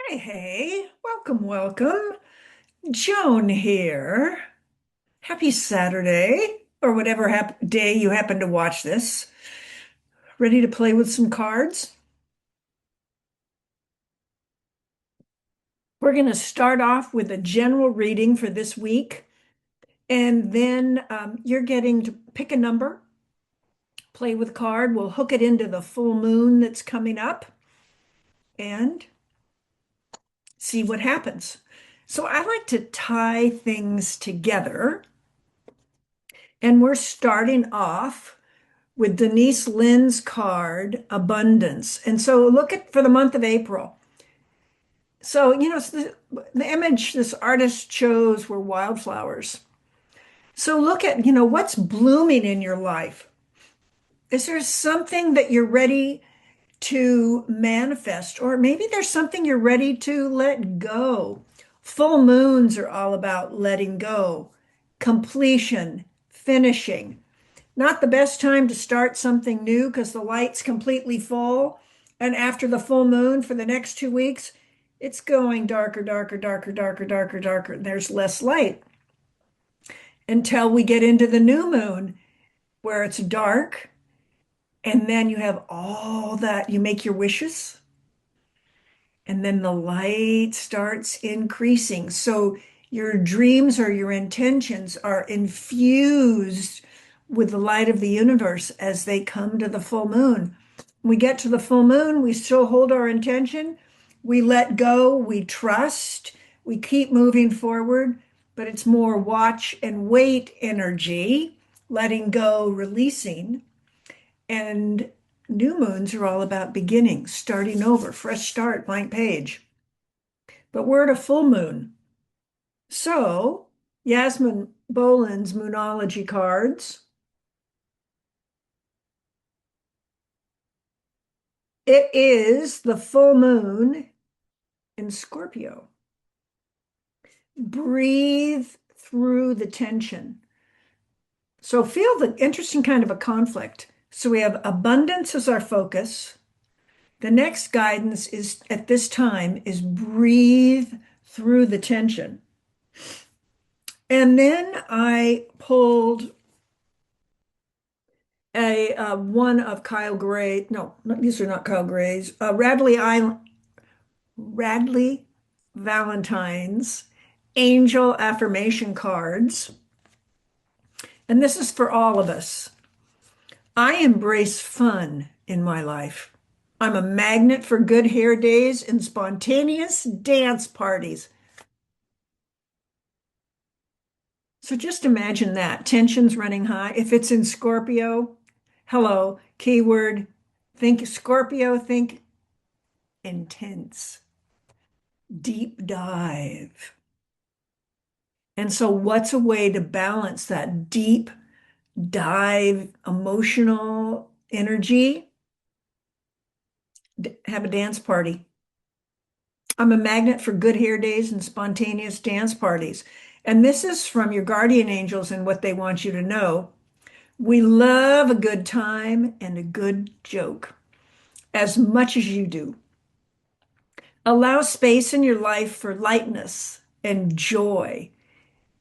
Hey, hey, welcome, welcome. Joan here. Happy Saturday, or whatever day you happen to watch this. Ready to play with some cards? We're going to start off with a general reading for this week, and then you're getting to pick a number, play with card. We'll hook it into the full moon that's coming up and see what happens. So I like to tie things together, and we're starting off with Denise Lynn's card, Abundance. And so look at for the month of April. So, the image this artist chose were wildflowers. So look at, what's blooming in your life. Is there something that you're ready to manifest? Or maybe there's something you're ready to let go. Full moons are all about letting go, completion, finishing. Not the best time to start something new because the light's completely full. And after the full moon for the next 2 weeks, it's going darker, darker, darker, darker, darker, darker. There's less light until we get into the new moon where it's dark. And then you have all that, you make your wishes, and then the light starts increasing. So your dreams or your intentions are infused with the light of the universe as they come to the full moon. We get to the full moon, we still hold our intention, we let go, we trust, we keep moving forward, but it's more watch and wait energy, letting go, releasing. And new moons are all about beginning, starting over, fresh start, blank page. But we're at a full moon. So, Yasmin Boland's Moonology cards, it is the full moon in Scorpio. Breathe through the tension. So, feel the interesting kind of a conflict. So, we have abundance as our focus. The next guidance is at this time is breathe through the tension. And then I pulled a one of Kyle Gray. No, these are not Kyle Gray's. Radley Valentine's Angel Affirmation cards. And this is for all of us. I embrace fun in my life. I'm a magnet for good hair days and spontaneous dance parties. So just imagine that tensions running high. If it's in Scorpio, hello, keyword, think Scorpio, think intense, deep dive. And so, what's a way to balance that deep dive emotional energy? Have a dance party. I'm a magnet for good hair days and spontaneous dance parties. And this is from your guardian angels and what they want you to know. We love a good time and a good joke as much as you do. Allow space in your life for lightness and joy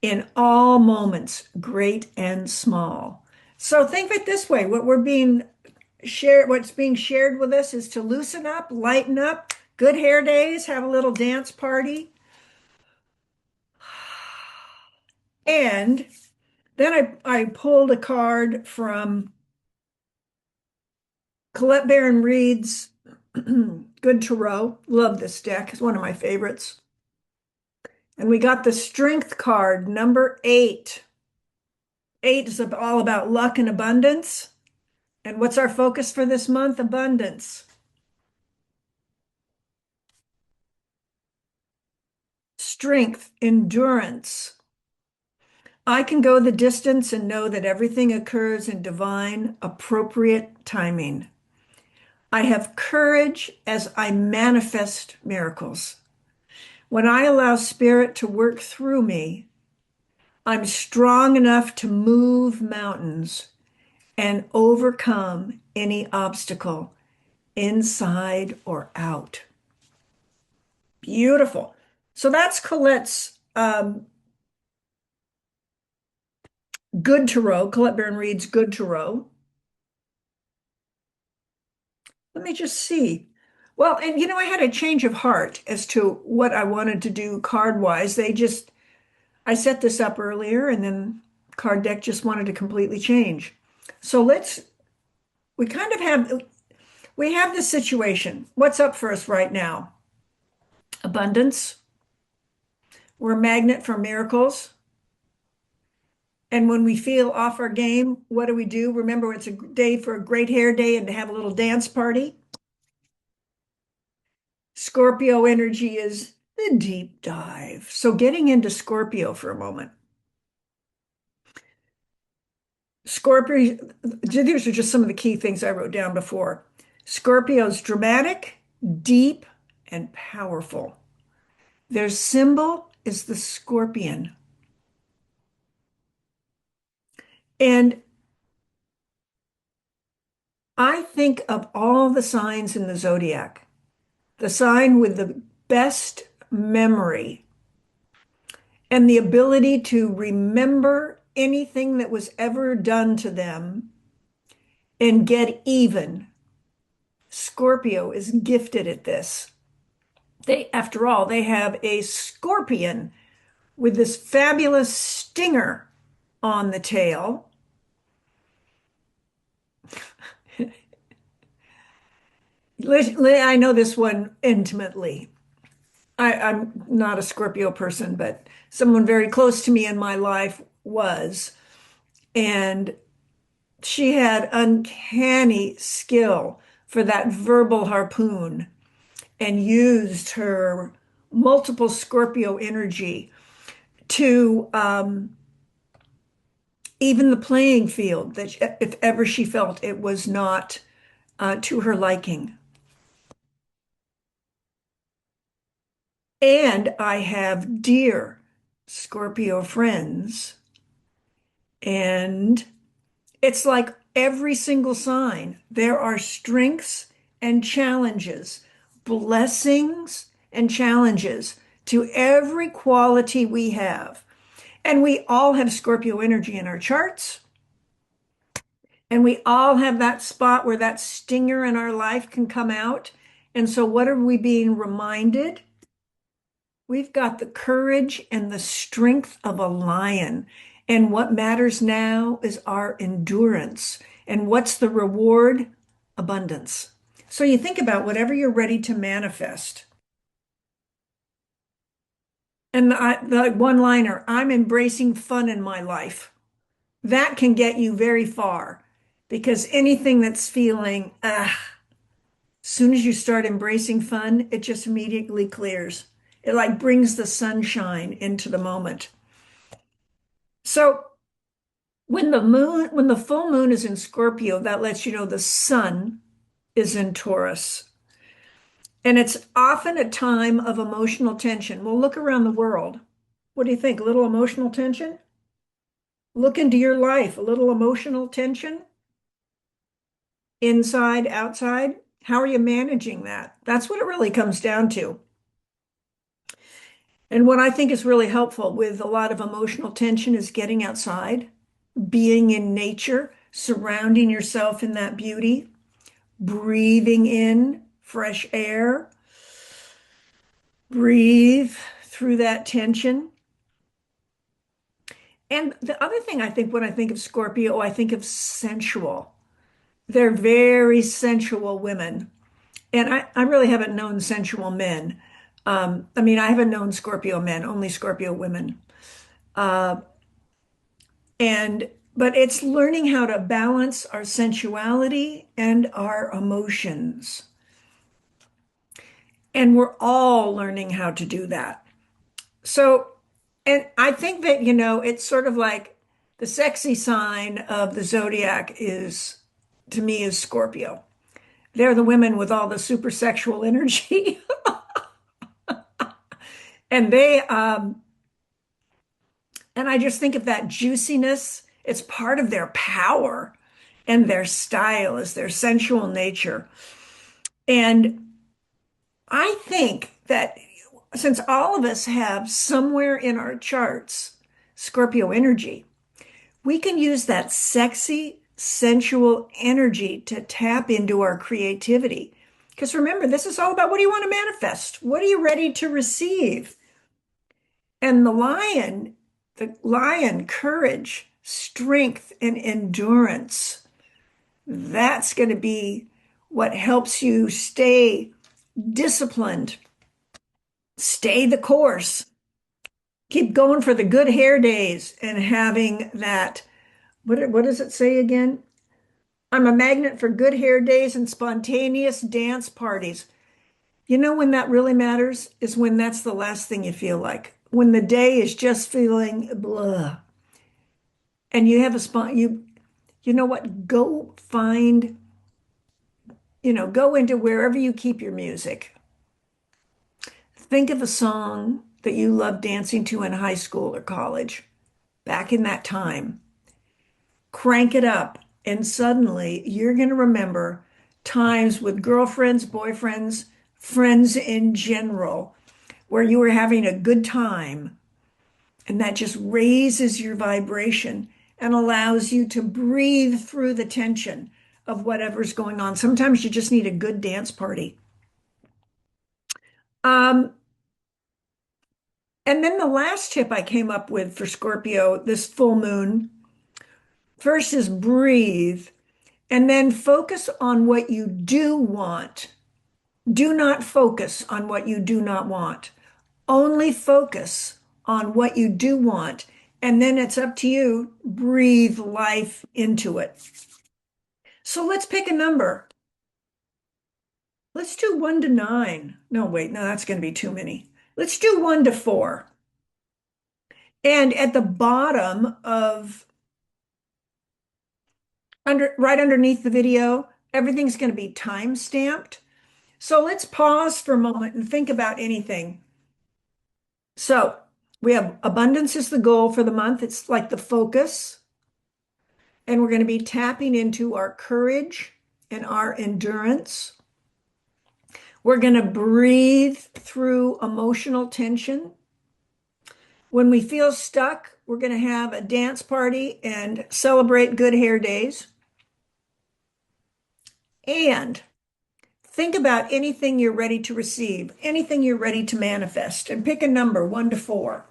in all moments, great and small. So think of it this way, what's being shared with us is to loosen up, lighten up, good hair days, have a little dance party. And then I pulled a card from Colette Baron Reed's Good Tarot. Love this deck. It's one of my favorites. And we got the Strength card, number 8. 8 is all about luck and abundance. And what's our focus for this month? Abundance. Strength, endurance. I can go the distance and know that everything occurs in divine, appropriate timing. I have courage as I manifest miracles. When I allow spirit to work through me, I'm strong enough to move mountains and overcome any obstacle, inside or out. Beautiful. So that's Colette's Good Tarot, Colette Baron Reed's Good Tarot. Let me just see. Well, and I had a change of heart as to what I wanted to do card wise. I set this up earlier and then card deck just wanted to completely change. So we kind of we have this situation. What's up for us right now? Abundance. We're a magnet for miracles. And when we feel off our game, what do we do? Remember, it's a day for a great hair day and to have a little dance party. Scorpio energy is the deep dive. So getting into Scorpio for a moment. Scorpio, these are just some of the key things I wrote down before. Scorpio's dramatic, deep, and powerful. Their symbol is the scorpion. And I think of all the signs in the zodiac, the sign with the best memory and the ability to remember anything that was ever done to them and get even. Scorpio is gifted at this. After all, they have a scorpion with this fabulous stinger on the tail. I know this one intimately. I'm not a Scorpio person, but someone very close to me in my life was. And she had uncanny skill for that verbal harpoon and used her multiple Scorpio energy to even the playing field that if ever she felt it was not to her liking. And I have dear Scorpio friends, and it's like every single sign, there are strengths and challenges, blessings and challenges to every quality we have. And we all have Scorpio energy in our charts. And we all have that spot where that stinger in our life can come out. And so, what are we being reminded? We've got the courage and the strength of a lion. And what matters now is our endurance. And what's the reward? Abundance. So, you think about whatever you're ready to manifest. And the one liner, I'm embracing fun in my life. That can get you very far because anything that's feeling, as soon as you start embracing fun, it just immediately clears. It like brings the sunshine into the moment. So when the full moon is in Scorpio, that lets you know the sun is in Taurus. And it's often a time of emotional tension. Well, look around the world. What do you think? A little emotional tension? Look into your life, a little emotional tension, inside, outside. How are you managing that? That's what it really comes down to. And what I think is really helpful with a lot of emotional tension is getting outside, being in nature, surrounding yourself in that beauty, breathing in fresh air, breathe through that tension. And the other thing I think when I think of Scorpio, I think of sensual. They're very sensual women. And I really haven't known sensual men. I mean, I haven't known Scorpio men, only Scorpio women. Uh, and but it's learning how to balance our sensuality and our emotions. And we're all learning how to do that. So, and I think that, it's sort of like the sexy sign of the zodiac is, to me, is Scorpio. They're the women with all the super sexual energy. And and I just think of that juiciness. It's part of their power and their style is their sensual nature. And I think that since all of us have somewhere in our charts Scorpio energy, we can use that sexy, sensual energy to tap into our creativity. Because remember, this is all about what do you want to manifest? What are you ready to receive? And the lion, courage, strength, and endurance, that's going to be what helps you stay disciplined, stay the course, keep going for the good hair days, and having that. What does it say again? I'm a magnet for good hair days and spontaneous dance parties. You know when that really matters is when that's the last thing you feel like. When the day is just feeling blah. And you have a spot, you know what? Go find, go into wherever you keep your music. Think of a song that you loved dancing to in high school or college, back in that time. Crank it up, and suddenly you're going to remember times with girlfriends, boyfriends, friends in general, where you were having a good time. And that just raises your vibration and allows you to breathe through the tension of whatever's going on. Sometimes you just need a good dance party. Um, and then the last tip I came up with for Scorpio this full moon first is breathe and then focus on what you do want. Do not focus on what you do not want. Only focus on what you do want. And then it's up to you. Breathe life into it. So let's pick a number. Let's do 1 to 9. No, wait, no, that's going to be too many. Let's do 1 to 4. And at the bottom of right underneath the video, everything's going to be time stamped. So let's pause for a moment and think about anything. So we have abundance is the goal for the month. It's like the focus. And we're going to be tapping into our courage and our endurance. We're going to breathe through emotional tension. When we feel stuck, we're going to have a dance party and celebrate good hair days. And think about anything you're ready to receive, anything you're ready to manifest, and pick a number 1 to 4.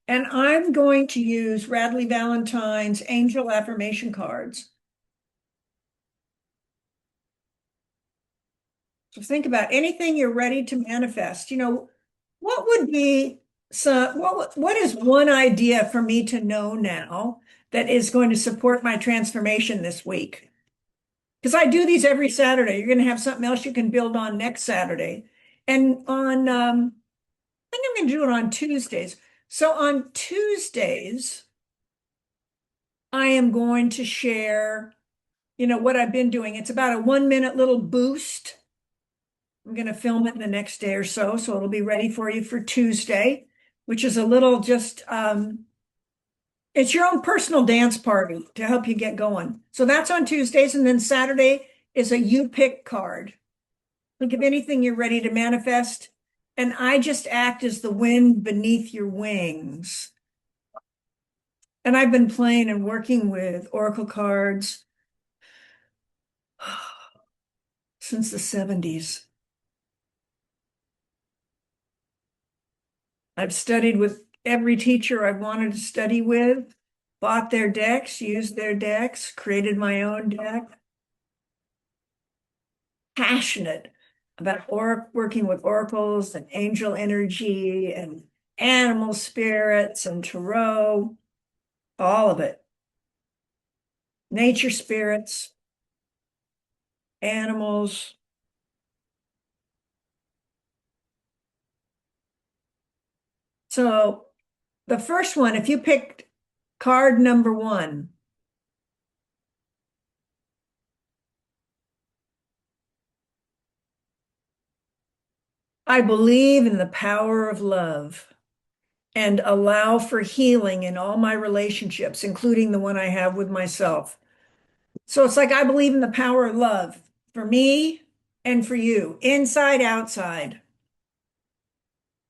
And I'm going to use Radley Valentine's Angel Affirmation cards. So think about anything you're ready to manifest. What would be what is one idea for me to know now that is going to support my transformation this week? Because I do these every Saturday. You're going to have something else you can build on next Saturday. And I think I'm going to do it on Tuesdays. So on Tuesdays, I am going to share, what I've been doing. It's about a 1 minute little boost. I'm going to film it the next day or so, so it'll be ready for you for Tuesday, which is a little just, it's your own personal dance party to help you get going. So that's on Tuesdays. And then Saturday is a you pick card. Think of anything you're ready to manifest. And I just act as the wind beneath your wings. And I've been playing and working with oracle cards since the 70s. I've studied with every teacher I wanted to study with, bought their decks, used their decks, created my own deck. Passionate about working with oracles and angel energy and animal spirits and tarot, all of it. Nature spirits, animals. So the first one, if you picked card number 1, I believe in the power of love and allow for healing in all my relationships, including the one I have with myself. So it's like I believe in the power of love for me And for you, inside, outside.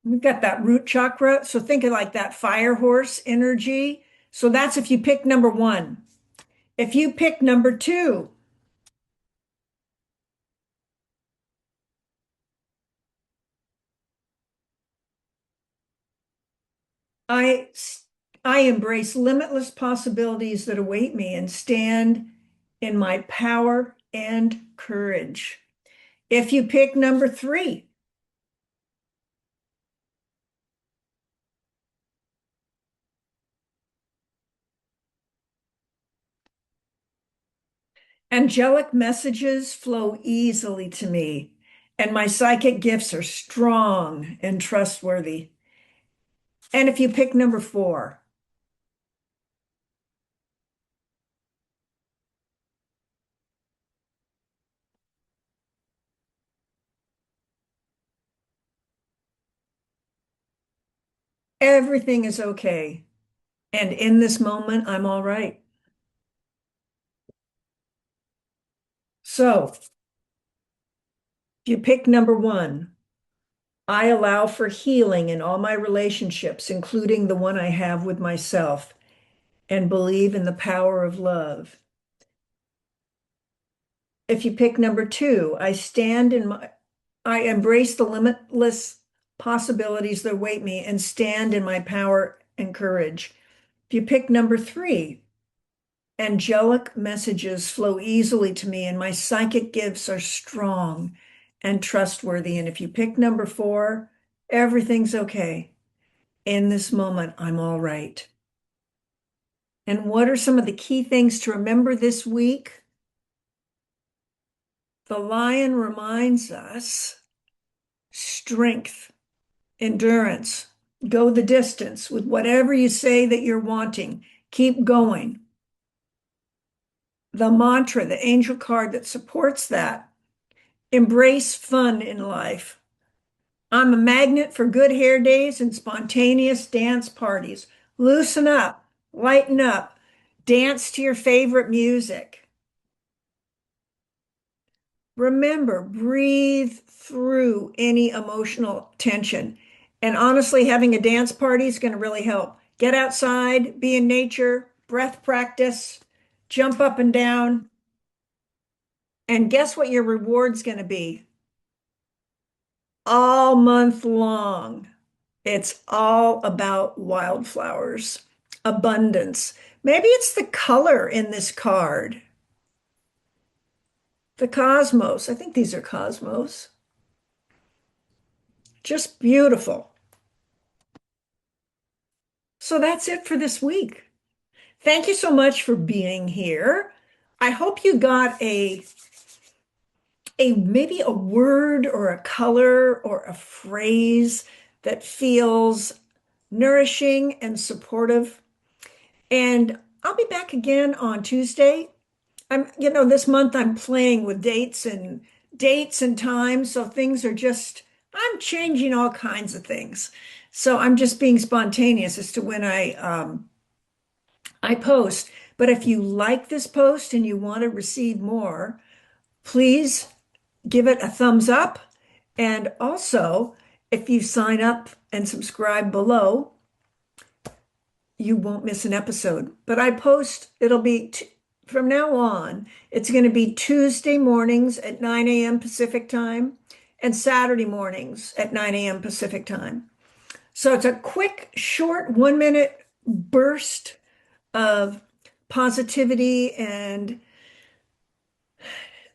We've got that root chakra. So think of like that fire horse energy. So that's if you pick number one. If you pick number two, I I embrace limitless possibilities that await me and stand in my power and courage. If you pick number three, angelic messages flow easily to me, and my psychic gifts are strong and trustworthy. And if you pick number four, everything is okay. And in this moment, I'm all right. So if you pick number one, I allow for healing in all my relationships, including the one I have with myself, and believe in the power of love. If you pick number two, I embrace the limitless possibilities that await me and stand in my power and courage. If you pick number three, angelic messages flow easily to me and my psychic gifts are strong and trustworthy. And if you pick number four, everything's okay. In this moment, I'm all right. And what are some of the key things to remember this week? The lion reminds us strength, endurance, go the distance with whatever you say that you're wanting. Keep going. The mantra, the angel card that supports that, embrace fun in life. I'm a magnet for good hair days and spontaneous dance parties. Loosen up, lighten up, dance to your favorite music. Remember, breathe through any emotional tension. And honestly, having a dance party is going to really help. Get outside, be in nature, breath practice, jump up and down. And guess what your reward's going to be? All month long. It's all about wildflowers, abundance. Maybe it's the color in this card, the cosmos. I think these are cosmos. Just beautiful. So that's it for this week. Thank you so much for being here. I hope you got a maybe a word or a color or a phrase that feels nourishing and supportive. And I'll be back again on Tuesday. This month I'm playing with dates and times, so things are just I'm changing all kinds of things. So I'm just being spontaneous as to when I post. But if you like this post and you want to receive more, please give it a thumbs up. And also, if you sign up and subscribe below, you won't miss an episode. But I post, from now on, it's going to be Tuesday mornings at 9 a.m. Pacific time and Saturday mornings at 9 a.m. Pacific time. So it's a quick, short 1 minute burst of positivity and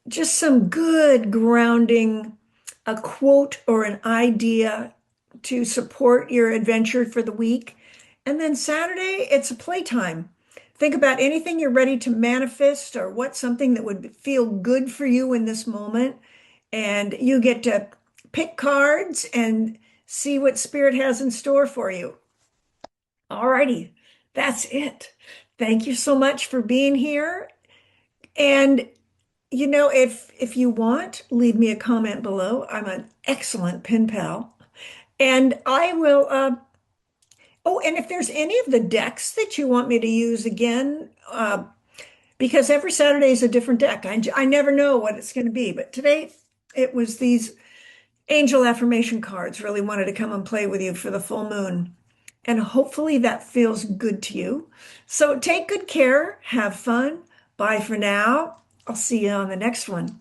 just some good grounding, a quote or an idea to support your adventure for the week. And then Saturday, it's a playtime. Think about anything you're ready to manifest or what's something that would feel good for you in this moment. And you get to pick cards and see what spirit has in store for you. All righty, that's it. Thank you so much for being here. And if you want, leave me a comment below. I'm an excellent pen pal. And I will oh, and if there's any of the decks that you want me to use again, because every Saturday is a different deck. I never know what it's going to be, but today It was these angel affirmation cards really wanted to come and play with you for the full moon. And hopefully that feels good to you. So take good care, have fun. Bye for now. I'll see you on the next one.